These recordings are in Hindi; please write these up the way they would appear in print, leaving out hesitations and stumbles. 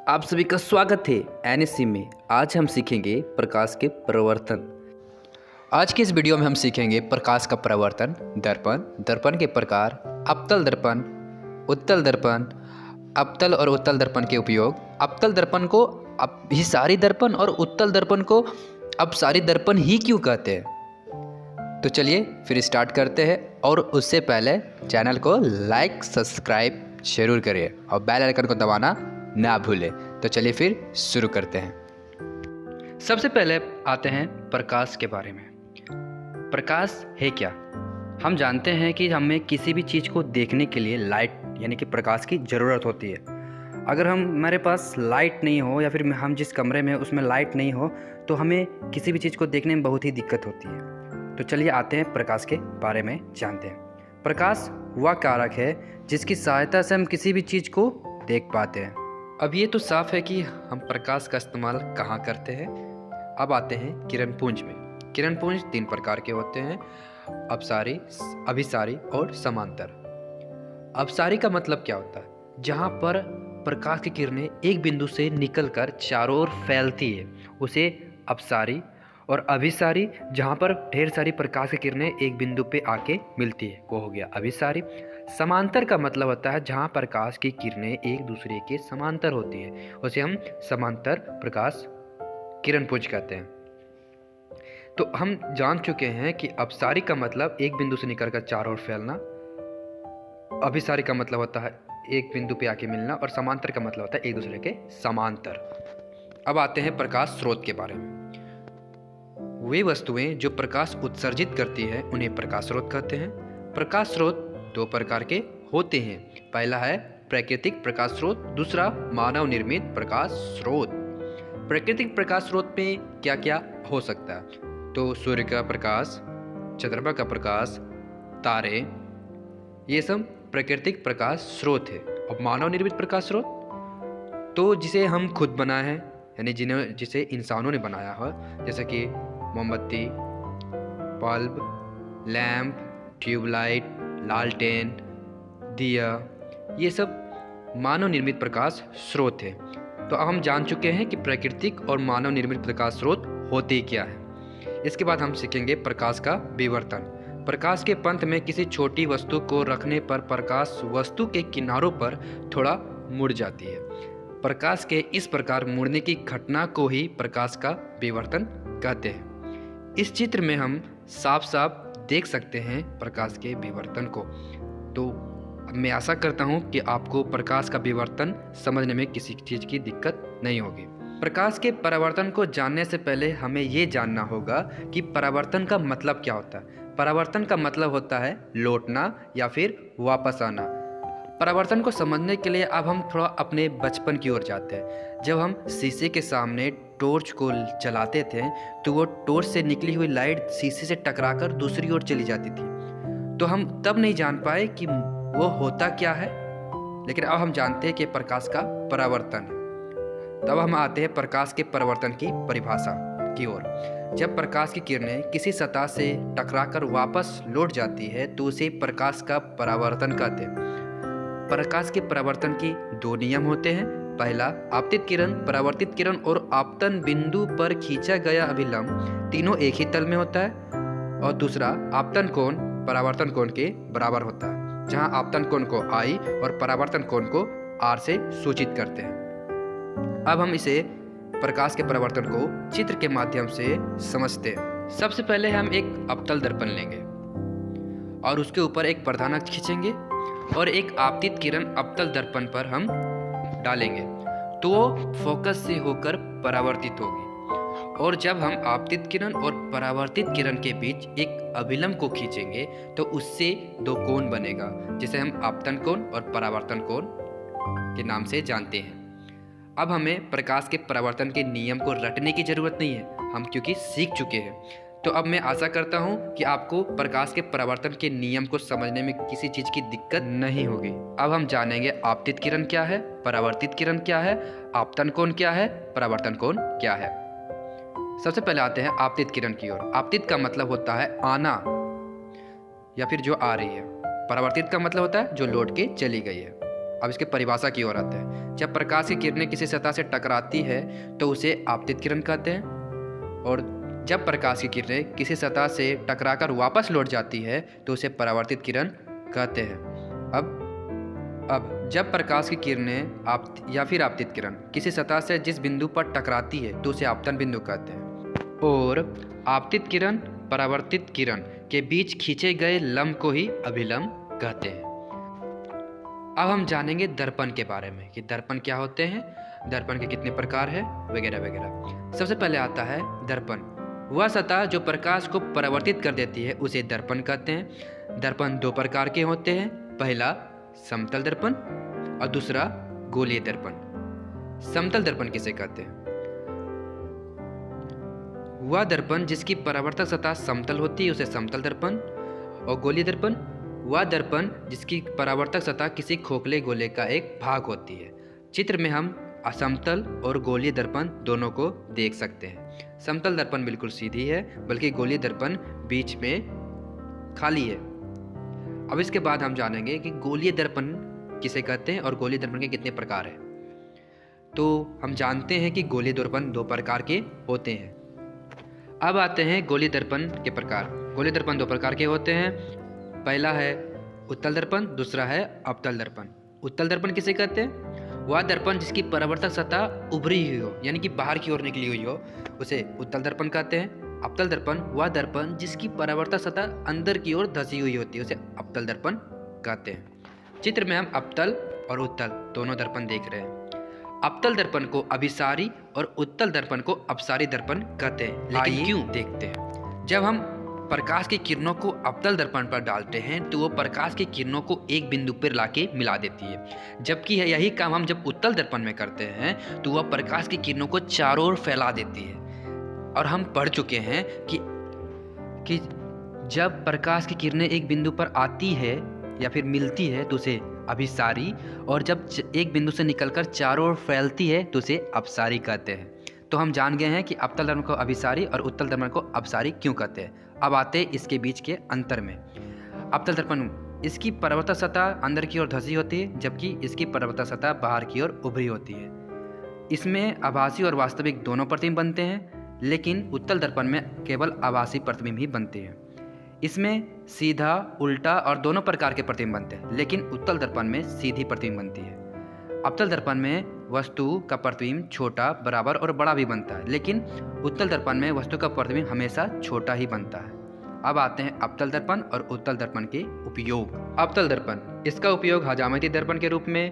आप सभी का स्वागत है एनएससी में। आज हम सीखेंगे प्रकाश के प्रवर्तन। आज की इस वीडियो में हम सीखेंगे प्रकाश का प्रवर्तन, दर्पण, दर्पण के प्रकार, अवतल दर्पण, उत्तल दर्पण, अवतल और उत्तल दर्पण के उपयोग, अवतल दर्पण को अभिसारी दर्पण और उत्तल दर्पण को अपसारी दर्पण ही क्यों कहते हैं। तो चलिए फिर स्टार्ट करते हैं, और उससे पहले चैनल को लाइक सब्सक्राइब जरूर करिए और बेल आइकन को दबाना ना भूलें। तो चलिए फिर शुरू करते हैं। सबसे पहले आते हैं प्रकाश के बारे में। प्रकाश है क्या? हम जानते हैं कि हमें किसी भी चीज़ को देखने के लिए लाइट यानी कि प्रकाश की ज़रूरत होती है। अगर हमारे पास लाइट नहीं हो या फिर हम जिस कमरे में उसमें लाइट नहीं हो तो हमें किसी भी चीज़ को देखने में बहुत ही दिक्कत होती है। तो चलिए आते हैं प्रकाश के बारे में जानते हैं। प्रकाश वह कारक है जिसकी सहायता से हम किसी भी चीज़ को देख पाते हैं। अब ये तो साफ है कि हम प्रकाश का इस्तेमाल कहाँ करते हैं। अब आते हैं किरणपुंज में। किरणपुंज 3 प्रकार के होते हैं: अपसारी, अभिसारी और समांतर। अपसारी का मतलब क्या होता है? जहाँ पर प्रकाश की किरणें एक बिंदु से निकलकर चारों ओर फैलती है उसे अपसारी, और अभिसारी जहाँ पर ढेर सारी प्रकाश की किरणें एक बिंदु पे आके मिलती है वो हो गया अभिसारी। समांतर का मतलब होता है जहाँ प्रकाश की किरणें एक दूसरे के समांतर होती है उसे हम समांतर प्रकाश किरणपुंज कहते हैं। तो हम जान चुके हैं कि अपसारी का मतलब एक बिंदु से निकलकर चारों ओर फैलना, अभिसारी का मतलब होता है एक बिंदु पे आके मिलना, और समांतर का मतलब होता है एक दूसरे के समांतर। अब आते हैं प्रकाश स्रोत के बारे में। वे वस्तुएं जो प्रकाश उत्सर्जित करती है उन्हें प्रकाश स्रोत कहते हैं। प्रकाश स्रोत 2 प्रकार के होते हैं। पहला है प्राकृतिक प्रकाश स्रोत, दूसरा मानव निर्मित प्रकाश स्रोत। प्राकृतिक प्रकाश स्रोत में क्या क्या हो सकता है? तो सूर्य का प्रकाश, चंद्रमा का प्रकाश, तारे, ये सब प्राकृतिक प्रकाश स्रोत है। और मानव निर्मित प्रकाश स्रोत तो जिसे हम खुद बनाए हैं, यानी जिसे इंसानों ने बनाया है, जैसे कि मोमबत्ती, बल्ब, लैंप, ट्यूबलाइट, लालटेन, दिया, ये सब मानव निर्मित प्रकाश स्रोत है। तो अब हम जान चुके हैं कि प्राकृतिक और मानव निर्मित प्रकाश स्रोत होते क्या है। इसके बाद हम सीखेंगे प्रकाश का विवर्तन। प्रकाश के पंथ में किसी छोटी वस्तु को रखने पर प्रकाश वस्तु के किनारों पर थोड़ा मुड़ जाती है। प्रकाश के इस प्रकार मुड़ने की घटना को ही प्रकाश का विवर्तन कहते हैं। इस चित्र में हम साफ साफ देख सकते हैं प्रकाश के विवर्तन को। तो मैं आशा करता हूं कि आपको प्रकाश का विवर्तन समझने में किसी चीज़ की दिक्कत नहीं होगी। प्रकाश के परावर्तन को जानने से पहले हमें ये जानना होगा कि परावर्तन का मतलब क्या होता है। परावर्तन का मतलब होता है लौटना या फिर वापस आना। परावर्तन को समझने के लिए अब हम थोड़ा अपने बचपन की ओर जाते हैं। जब हम शीशे के सामने टॉर्च को जलाते थे तो वो टॉर्च से निकली हुई लाइट शीशे से टकराकर दूसरी ओर चली जाती थी। तो हम तब नहीं जान पाए कि वो होता क्या है, लेकिन अब हम जानते हैं कि प्रकाश का परावर्तन है। तब हम आते हैं प्रकाश के परावर्तन की परिभाषा की ओर। जब प्रकाश की किरणें किसी सतह से टकराकर वापस लौट जाती है तो उसे प्रकाश का परावर्तन कहते हैं। प्रकाश के परावर्तन की 2 नियम होते हैं। पहला, आपतित किरण, परावर्तित किरण और आपतन बिंदु पर खींचा गया अभिलंब तीनों एक ही तल में होता है। और दूसरा, आपतन कोण परावर्तन कोण के बराबर होता है, जहां आपतन कोण को I और परावर्तन कोण को R से सूचित करते हैं। अब हम इसे प्रकाश के परावर्तन को चित्र के माध्यम से समझते हैं। सबसे पहले हम एक अवतल दर्पण लेंगे और उसके ऊपर एक प्रधानक खींचेंगे और एक आपतित किरण अवतल दर्पण पर हम डालेंगे तो वो फोकस से होकर परावर्तित होगी। और जब हम आपतित किरण और परावर्तित किरण के बीच एक अभिलंब को खींचेंगे तो उससे 2 कोण बनेगा, जिसे हम आपतन कोण और परावर्तन कोण के नाम से जानते हैं। अब हमें प्रकाश के परावर्तन के नियम को रटने की जरूरत नहीं है, हम क्योंकि सीख चुके हैं। तो अब मैं आशा करता हूँ कि आपको प्रकाश के परावर्तन के नियम को समझने में किसी चीज़ की दिक्कत नहीं होगी। अब हम जानेंगे आपतित किरण क्या है, परावर्तित किरण क्या है, आपतन कोण क्या है, परावर्तन कोण क्या है। सबसे पहले आते हैं आपतित किरण की ओर। आपतित का मतलब होता है आना या फिर जो आ रही है। परावर्तित का मतलब होता है जो लौट के चली गई है। अब इसके परिभाषा की ओर आते हैं। जब प्रकाश की किरणें किसी सतह से टकराती है तो उसे आपतित किरण कहते हैं, और जब प्रकाश की किरणें किसी सतह से टकराकर वापस लौट जाती है तो उसे परावर्तित किरण कहते हैं। अब जब प्रकाश की किरणें या फिर आपतित किरण किसी सतह से जिस बिंदु पर टकराती है तो उसे आपतन बिंदु कहते हैं, और आपतित किरण परावर्तित किरण के बीच खींचे गए लंब को ही अभिलंब कहते हैं। अब हम जानेंगे दर्पण के बारे में कि दर्पण क्या होते हैं, दर्पण के कितने प्रकार हैं, वगैरह वगैरह। सबसे पहले आता है दर्पण। वह सतह जो प्रकाश को परावर्तित कर देती है उसे दर्पण कहते हैं। दर्पण दो प्रकार के होते हैं, पहला समतल दर्पण और दूसरा गोलीय दर्पण। समतल दर्पण किसे कहते हैं? वह दर्पण जिसकी परावर्तक सतह समतल होती है उसे समतल दर्पण, और गोलीय दर्पण वह दर्पण जिसकी परावर्तक सतह किसी खोखले गोले का एक भाग होती है। चित्र में हम असमतल और गोलीय दर्पण दोनों को देख सकते हैं। समतल दर्पण बिल्कुल सीधी है, बल्कि गोलीय दर्पण बीच में खाली है। अब इसके बाद हम जानेंगे कि गोलीय दर्पण किसे कहते हैं और गोलीय दर्पण के कितने प्रकार हैं। तो हम जानते हैं कि गोलीय दर्पण दो प्रकार के होते हैं। अब आते हैं गोलीय दर्पण के प्रकार। गोलीय दर्पण दो प्रकार के होते हैं, पहला है उत्तल दर्पण, दूसरा है अवतल दर्पण। उत्तल दर्पण किसे कहते हैं? वह दर्पण जिसकी परावर्तक सतह उभरी हुई हो, यानी कि बाहर की ओर निकली हुई हो, उसे उत्तल दर्पण कहते हैं। अवतल दर्पण वह दर्पण जिसकी परावर्तक सतह अंदर की ओर धसी हुई होती है, उसे अवतल दर्पण कहते हैं। चित्र में हम अवतल और उत्तल दोनों दर्पण देख रहे हैं। अवतल दर्पण को अभिसारी और उत्तल दर्पण को अपसारी दर्पण कहते हैं। लेकिन क्यों, देखते हैं। जब हम प्रकाश की किरणों को अवतल दर्पण पर डालते हैं तो वो प्रकाश की किरणों को एक बिंदु पर लाके मिला देती है, जबकि यही काम हम जब उत्तल दर्पण में करते हैं तो वह प्रकाश की किरणों को चारों ओर फैला देती है। और हम पढ़ चुके हैं कि जब प्रकाश की किरणें एक बिंदु पर आती है या फिर मिलती है तो उसे अभिसारी, और जब एक बिंदु से निकलकर चारों ओर फैलती है तो उसे अपसारी कहते हैं। तो हम जान गए हैं कि अवतल दर्पण को अभिसारी और उत्तल दर्पण को अपसारी क्यों कहते हैं। अब आते हैं इसके बीच के अंतर में। अवतल दर्पण इसकी परावर्तक सतह अंदर की ओर धसी होती है, जबकि इसकी परावर्तक सतह बाहर की ओर उभरी होती है। इसमें आभासी और वास्तविक दोनों प्रतिबिंब बनते हैं, लेकिन उत्तल दर्पण में केवल आभासी प्रतिबिंब ही बनते हैं। इसमें सीधा, उल्टा और दोनों प्रकार के प्रतिबिंब बनते हैं, लेकिन उत्तल दर्पण में सीधी प्रतिबिंब बनती है। अवतल दर्पण में वस्तु का प्रतिबिंब छोटा, बराबर और बड़ा भी बनता है, लेकिन उत्तल दर्पण में वस्तु का प्रतिबिंब हमेशा छोटा ही बनता है। अब आते हैं अवतल दर्पण और उत्तल दर्पण के उपयोग। अवतल दर्पण, इसका उपयोग हजामती दर्पण के रूप में,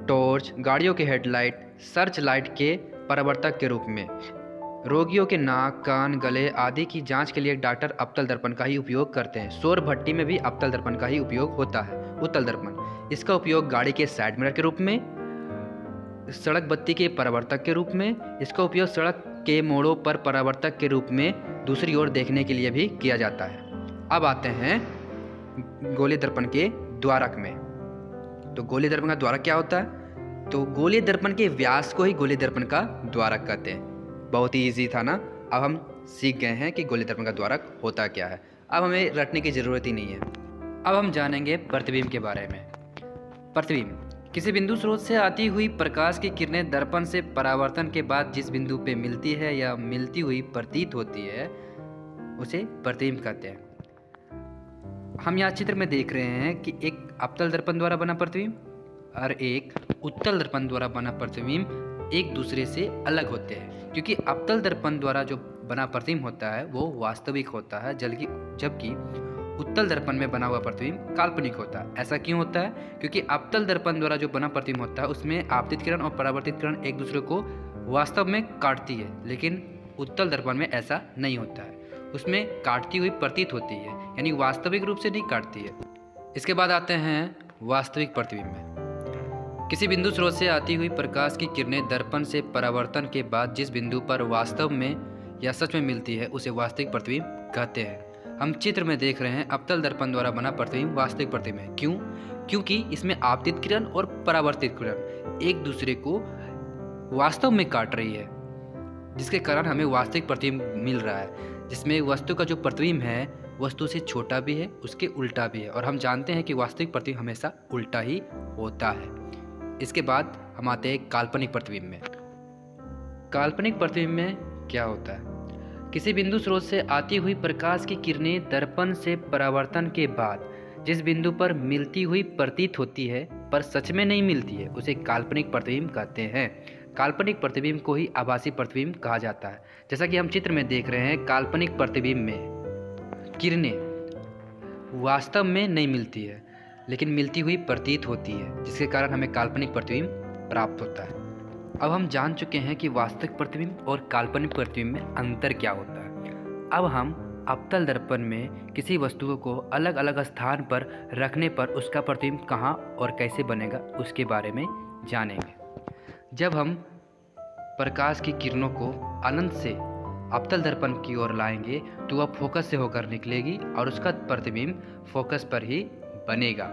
टॉर्च, गाड़ियों के हेडलाइट, सर्च लाइट के परावर्तक के रूप में, रोगियों के नाक, कान, गले आदि की जांच के लिए डॉक्टर अवतल दर्पण का ही उपयोग करते हैं। सौर भट्टी में भी अवतल दर्पण का ही उपयोग होता है। उत्तल दर्पण, इसका उपयोग गाड़ी के साइड मिरर के रूप में, सड़क बत्ती के परावर्तक के रूप में, इसका उपयोग सड़क के मोड़ों पर परावर्तक के रूप में दूसरी ओर देखने के लिए भी किया जाता है। अब आते हैं गोलीय दर्पण के द्वारक में। तो गोलीय दर्पण का द्वारक क्या होता है? तो गोलीय दर्पण के व्यास को ही गोलीय दर्पण का द्वारक कहते हैं। बहुत ही इजी था ना। अब हम सीख गए हैं कि गोलीय दर्पण का द्वारक होता क्या है। अब हमें रटने की ज़रूरत ही नहीं है। अब हम जानेंगे प्रतिबिंब के बारे में। प्रतिबिंब, किसी बिंदु स्रोत से आती हुई प्रकाश की किरणें दर्पण से परावर्तन के बाद जिस बिंदु पे मिलती है या मिलती हुई प्रतीत होती है उसे प्रतिबिंब कहते हैं। हम यहाँ चित्र में देख रहे हैं कि एक अवतल दर्पण द्वारा बना प्रतिबिंब और एक उत्तल दर्पण द्वारा बना प्रतिबिंब एक दूसरे से अलग होते हैं, क्योंकि अवतल दर्पण द्वारा जो बना प्रतिबिंब होता है वो वास्तविक होता है, जबकि उत्तल दर्पण में बना हुआ प्रतिबिंब काल्पनिक होता है। ऐसा क्यों होता है? क्योंकि अवतल दर्पण द्वारा जो बना प्रतिबिंब होता है उसमें आपतित किरण और परावर्तित किरण एक दूसरे को वास्तव में काटती है, लेकिन उत्तल दर्पण में ऐसा नहीं होता है। उसमें काटती हुई प्रतीत होती है, यानी वास्तविक रूप से नहीं काटती है। इसके बाद आते हैं वास्तविक प्रतिबिंब में। किसी बिंदु स्रोत से आती हुई प्रकाश की किरणें दर्पण से परावर्तन के बाद जिस बिंदु पर वास्तव में या सच में मिलती है उसे वास्तविक प्रतिबिंब कहते हैं। हम चित्र में देख रहे हैं अवतल दर्पण द्वारा बना प्रतिबिंब वास्तविक प्रतिबिंब है। क्यों? क्योंकि इसमें आपतित किरण और परावर्तित किरण एक दूसरे को वास्तव में काट रही है, जिसके कारण हमें वास्तविक प्रतिबिंब मिल रहा है, जिसमें वस्तु का जो प्रतिबिंब है वस्तु से छोटा भी है, उसके उल्टा भी है। और हम जानते हैं कि वास्तविक प्रतिबिंब हमेशा उल्टा ही होता है। इसके बाद हम आते हैं काल्पनिक प्रतिबिंब में। काल्पनिक प्रतिबिंब में क्या होता है? किसी बिंदु स्रोत से आती हुई प्रकाश की किरणें दर्पण से परावर्तन के बाद जिस बिंदु पर मिलती हुई प्रतीत होती है पर सच में नहीं मिलती है, उसे काल्पनिक प्रतिबिंब कहते हैं। काल्पनिक प्रतिबिंब को ही आभासी प्रतिबिंब कहा जाता है। जैसा कि हम चित्र में देख रहे हैं, काल्पनिक प्रतिबिंब में किरणें वास्तव में नहीं मिलती है लेकिन मिलती हुई प्रतीत होती है, जिसके कारण हमें काल्पनिक प्रतिबिंब प्राप्त होता है। अब हम जान चुके हैं कि वास्तविक प्रतिबिंब और काल्पनिक प्रतिबिंब में अंतर क्या होता है। अब हम अवतल दर्पण में किसी वस्तु को अलग अलग स्थान पर रखने पर उसका प्रतिबिंब कहाँ और कैसे बनेगा उसके बारे में जानेंगे। जब हम प्रकाश की किरणों को अनंत से अवतल दर्पण की ओर लाएंगे तो वह फोकस से होकर निकलेगी और उसका प्रतिबिंब फोकस पर ही बनेगा।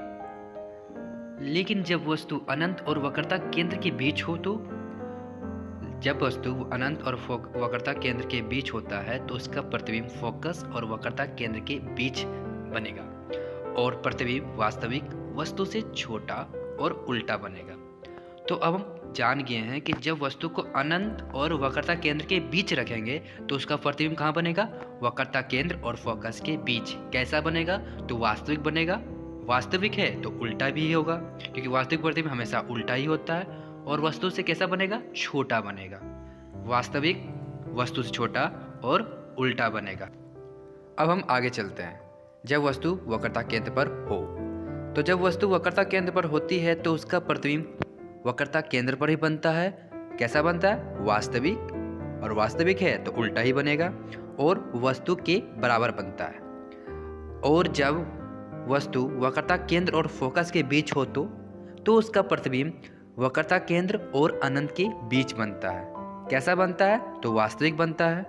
लेकिन जब वस्तु अनंत और वक्रता केंद्र के बीच हो तो जब वस्तु अनंत और वक्रता केंद्र के बीच होता है तो उसका प्रतिबिंब फोकस और वक्रता केंद्र के बीच बनेगा और प्रतिबिंब वास्तविक वस्तु से छोटा और उल्टा बनेगा। तो अब हम जान गए हैं कि जब वस्तु को अनंत और वक्रता केंद्र के बीच रखेंगे तो उसका प्रतिबिंब कहाँ बनेगा? वक्रता केंद्र और फोकस के बीच। कैसा बनेगा? तो वास्तविक बनेगा। वास्तविक है तो उल्टा भी होगा, क्योंकि वास्तविक प्रतिबिंब हमेशा उल्टा ही होता है। और वस्तु से कैसा बनेगा? छोटा बनेगा। वास्तविक वस्तु से छोटा और उल्टा बनेगा। अब हम आगे चलते हैं। जब वस्तु वक्रता केंद्र पर हो तो जब वस्तु वक्रता केंद्र पर होती है तो उसका प्रतिबिंब वक्रता केंद्र पर ही बनता है। कैसा बनता है? वास्तविक। और वास्तविक है तो उल्टा ही बनेगा और वस्तु के बराबर बनता है। और जब वस्तु वक्रता केंद्र और फोकस के बीच हो तो उसका प्रतिबिंब वक्रता केंद्र और अनंत के बीच बनता है। कैसा बनता है? तो वास्तविक बनता है,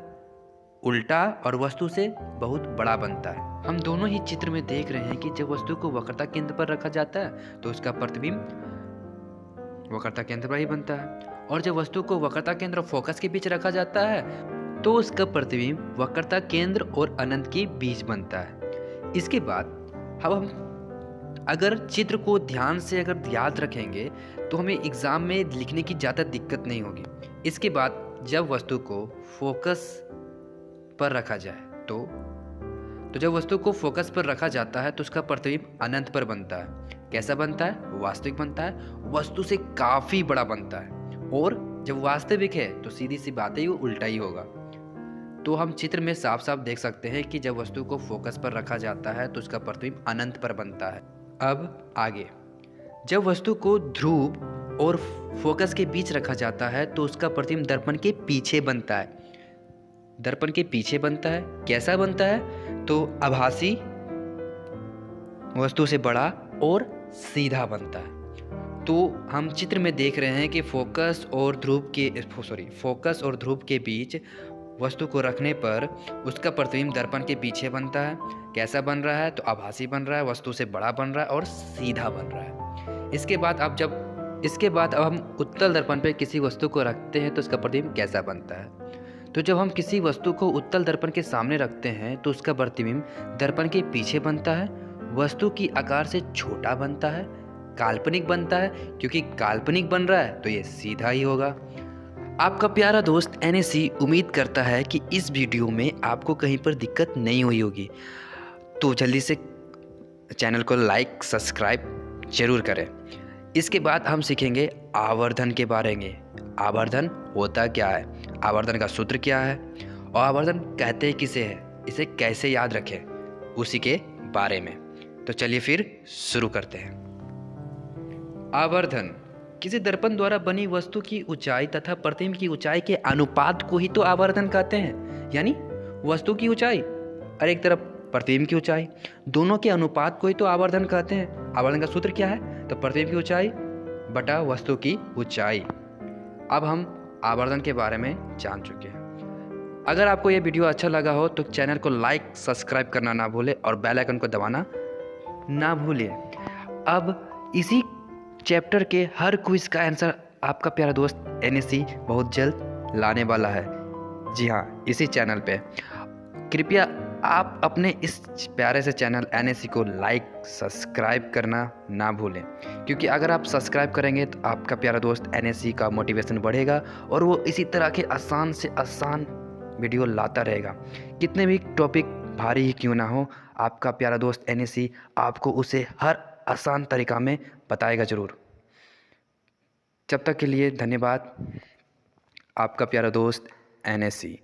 उल्टा और वस्तु से बहुत बड़ा बनता है। हम दोनों ही चित्र में देख रहे हैं कि जब वस्तु को वक्रता केंद्र पर रखा जाता है तो उसका प्रतिबिंब वक्रता केंद्र पर ही बनता है, और जब वस्तु को वक्रता केंद्र और फोकस के बीच रखा जाता है तो उसका प्रतिबिंब वक्रता केंद्र और अनंत के बीच बनता है। इसके बाद अब हम अगर चित्र को ध्यान से अगर याद रखेंगे तो हमें एग्ज़ाम में लिखने की ज़्यादा दिक्कत नहीं होगी। इसके बाद जब वस्तु को फोकस पर रखा जाए तो जब वस्तु को फोकस पर रखा जाता है तो उसका प्रतिबिंब अनंत पर बनता है। कैसा बनता है? वास्तविक बनता है, वस्तु से काफ़ी बड़ा बनता है। और जब वास्तविक है तो सीधी सी बात है, वो उल्टा ही होगा। तो हम चित्र में साफ साफ देख सकते हैं कि जब वस्तु को फोकस पर रखा जाता है तो उसका प्रतिबिंब अनंत पर बनता है। अब आगे, जब वस्तु को ध्रुव और फोकस के बीच रखा जाता है तो उसका प्रतिबिंब दर्पण के पीछे बनता है। दर्पण के पीछे बनता है। कैसा बनता है? तो आभासी, वस्तु से बड़ा और सीधा बनता है। तो हम चित्र में देख रहे हैं कि फोकस और ध्रुव के बीच वस्तु को रखने पर उसका प्रतिबिंब दर्पण के पीछे बनता है। कैसा बन रहा है? तो आभासी बन रहा है, वस्तु से बड़ा बन रहा है और सीधा बन रहा है। इसके बाद अब हम उत्तल दर्पण पर किसी वस्तु को रखते हैं तो उसका प्रतिबिंब कैसा बनता है? तो जब हम किसी वस्तु को उत्तल दर्पण के सामने रखते हैं तो उसका प्रतिबिंब दर्पण के पीछे बनता है, वस्तु की आकार से छोटा बनता है, काल्पनिक बनता है। क्योंकि काल्पनिक बन रहा है तो ये सीधा ही होगा। आपका प्यारा दोस्त NSC उम्मीद करता है कि इस वीडियो में आपको कहीं पर दिक्कत नहीं हुई होगी। तो जल्दी से चैनल को लाइक सब्सक्राइब जरूर करें। इसके बाद हम सीखेंगे आवर्धन के बारे में। आवर्धन होता क्या है, आवर्धन का सूत्र क्या है और आवर्धन कहते किसे है, इसे कैसे याद रखें, उसी के बारे में। तो चलिए फिर शुरू करते हैं। आवर्धन किसी दर्पण द्वारा बनी वस्तु की ऊंचाई तथा प्रतिबिंब की ऊंचाई के अनुपात को ही तो आवर्धन कहते हैं। यानी वस्तु की ऊंचाई और एक तरफ प्रतिबिंब की ऊंचाई, दोनों के अनुपात को ही तो आवर्धन कहते हैं। आवर्धन का सूत्र क्या है? तो प्रतिबिंब की ऊंचाई बटा वस्तु की ऊंचाई। अब हम आवर्धन के बारे में जान चुके हैं। अगर आपको यह वीडियो अच्छा लगा हो तो चैनल को लाइक सब्सक्राइब करना ना भूलें और बेल आइकन को दबाना ना भूलें। अब इसी चैप्टर के हर क्विज का आंसर आपका प्यारा दोस्त NSC बहुत जल्द लाने वाला है। जी हाँ, इसी चैनल पे। कृपया आप अपने इस प्यारे से चैनल NSE को लाइक सब्सक्राइब करना ना भूलें, क्योंकि अगर आप सब्सक्राइब करेंगे तो आपका प्यारा दोस्त NSE का मोटिवेशन बढ़ेगा और वो इसी तरह के आसान से आसान वीडियो लाता रहेगा। कितने भी टॉपिक भारी ही क्यों ना हो, आपका प्यारा दोस्त NSE आपको उसे हर आसान तरीक़ा में बताएगा ज़रूर। जब तक के लिए धन्यवाद। आपका प्यारा दोस्त NSE।